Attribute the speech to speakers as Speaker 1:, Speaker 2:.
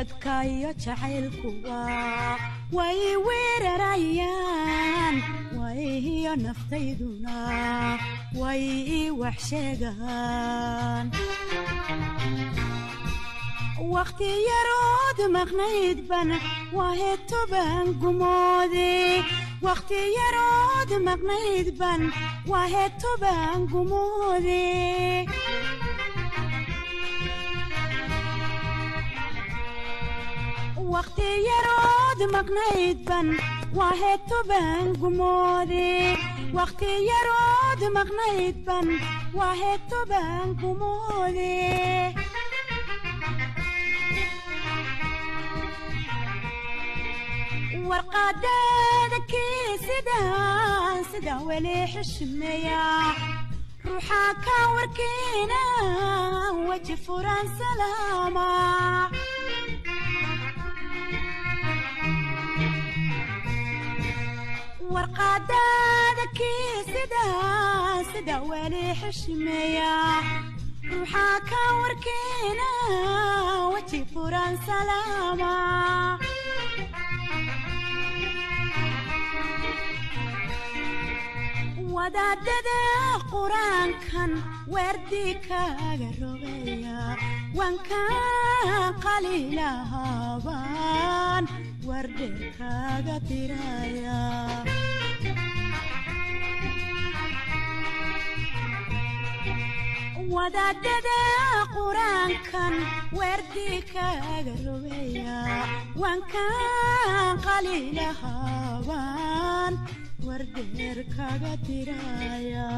Speaker 1: wadkaayo jacaylkuwa way weerarayaan wayiyo naftayduna way wax sheegaan waqti yarood maqnayd ban waheeto baan gumoodey waqti yarood maqnayd ban waheeto baan gumoodey waqti yarood maqnayd ban waheeto baan gumoodey waqti yarood maqnayd ban waheeto baan gumoodey warqadaada kiisidaan sida weli xishmeeya ruuxaa ka warkeena waji furan salaama warqadaada kiisidaan sida weli xishmeeya ruuxaa ka warkeena waji furan salaama wadaadada quraankan wardi kaaga rogaya wanka qalilahaban wardi kaaga tiraya wadaadada quraankan wardi kaaga rogaya wanka qalilahaban wardeer kaga tiraya